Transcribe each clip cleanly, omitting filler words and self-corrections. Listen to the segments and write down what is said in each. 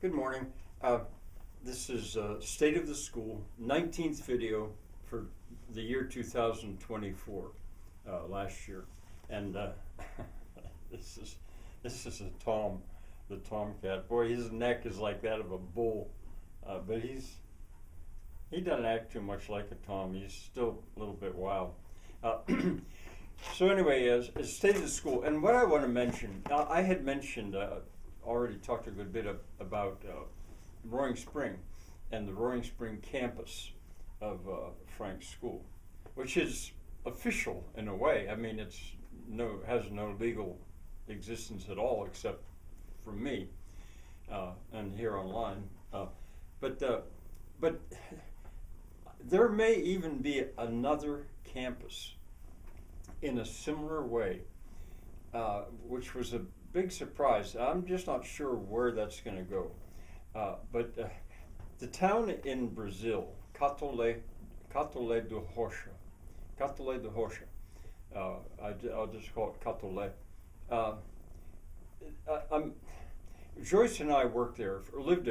Good morning. This is State of the School, 19th video for the year 2024, last year. And this is the tomcat. Boy, his neck is like that of a bull, but he doesn't act too much like a tom. He's still a little bit wild. So anyway, as State of the School, and what I want to mention, I had mentioned, already talked a good bit about Roaring Spring and the Roaring Spring campus of Frank's school, which is official in a way. I mean, has no legal existence at all except for me and here online. But there may even be another campus in a similar way, which was a big surprise. I'm just not sure where that's going to go. But the town in Brazil, Catole do Rocha, I'll just call it Catole. Joyce and I lived there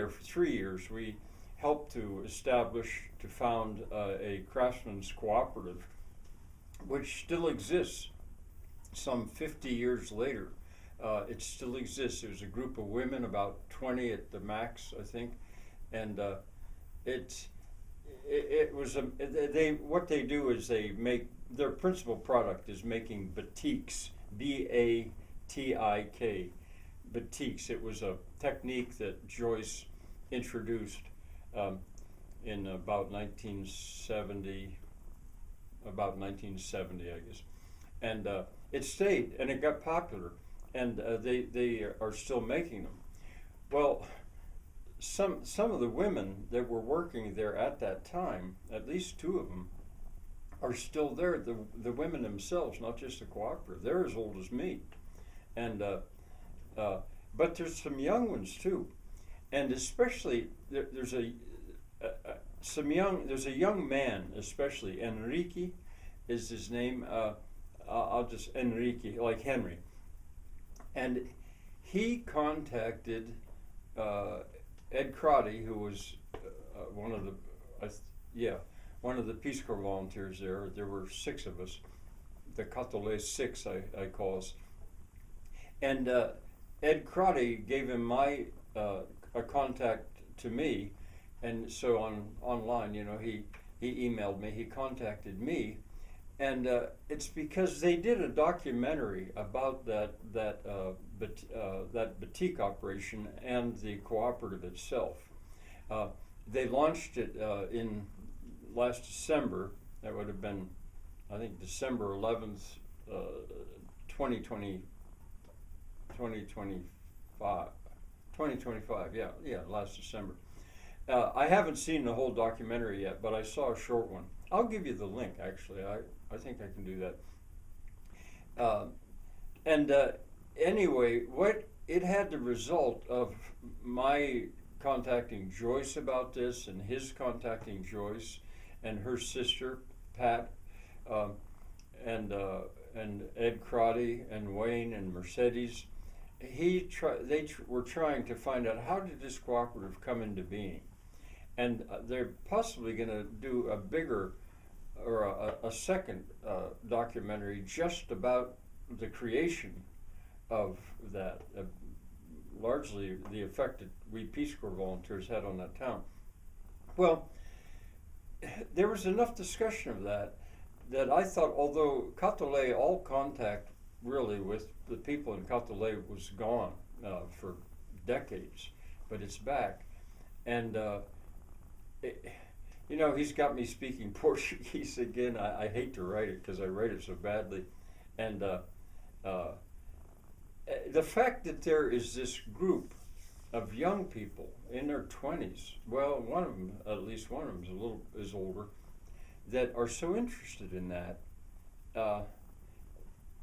for 3 years. We helped to found a craftsman's cooperative, which still exists some 50 years later. It still exists. There's a group of women, about 20 at the max, I think, and what they do is they make their principal product is making batiks, B-A-T-I-K, batiks. It was a technique that Joyce introduced in about 1970, I guess, and it stayed and it got popular. And they are still making them. Well, some of the women that were working there at that time, at least 2 of them, are still there. The women themselves, not just the cooperative, they're as old as me. And but there's some young ones too, and especially there's a young man, especially Enrique is his name. I'll just Enrique, like Henry. And he contacted Ed Crotty, who was one of the Peace Corps volunteers there. There were 6 of us, the Catole 6, I call us. And Ed Crotty gave him a contact to me, and so online, he emailed me. He contacted me. And it's because they did a documentary about that batik operation and the cooperative itself. They launched it in last December. That would have been, I think, December 11th, 2025. Yeah, last December. I haven't seen the whole documentary yet, but I saw a short one. I'll give you the link, actually. I think I can do that. Anyway, what it had the result of my contacting Joyce about this, and his contacting Joyce and her sister Pat, and Ed Crotty and Wayne and Mercedes. They were trying to find out, how did this cooperative come into being, and they're possibly going to do a bigger or a second documentary just about the creation of that, largely the effect that we Peace Corps volunteers had on that town. Well, there was enough discussion of that I thought, although Catole, all contact really with the people in Catole was gone for decades, but it's back. And he's got me speaking Portuguese again. I hate to write it because I write it so badly. And the fact that there is this group of young people in their 20s, well, at least one of them is older, that are so interested in that,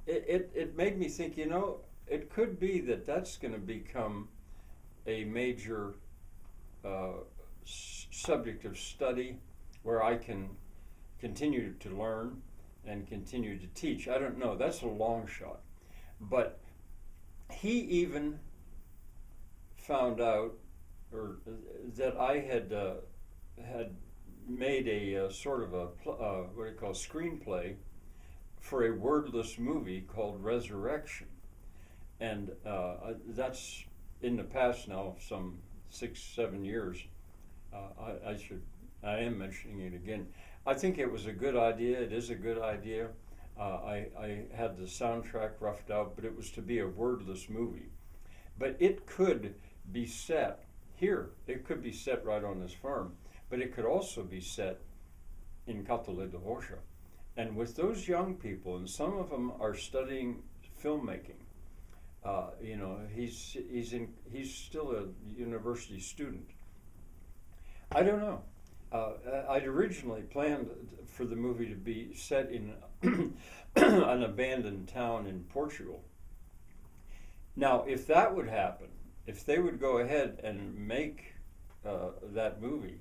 it made me think, it could be that's going to become a major subject of study where I can continue to learn and continue to teach. I don't know, that's a long shot. But he even found out or that I had made a sort of a what do you call screenplay for a wordless movie called Resurrection, and that's in the past now, some 6, 7 years. I am mentioning it again. I think it was a good idea. It is a good idea. I had the soundtrack roughed out, but it was to be a wordless movie. But it could be set here. It could be set right on this farm, but it could also be set in Catole de Rocha. And with those young people, and some of them are studying filmmaking. He's still a university student. I don't know. I'd originally planned for the movie to be set in an abandoned town in Portugal. Now, if that would happen, if they would go ahead and make that movie,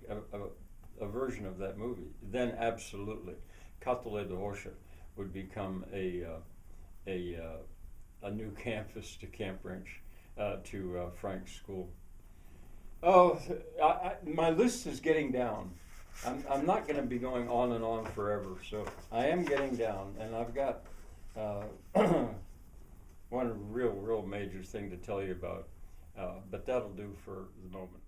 a version of that movie, then absolutely, Catole de Rocha would become a new campus to Camp Wrench, to Frank's school. Oh, my list is getting down. I'm not going to be going on and on forever, so I am getting down, and I've got one real major thing to tell you about, but that'll do for the moment.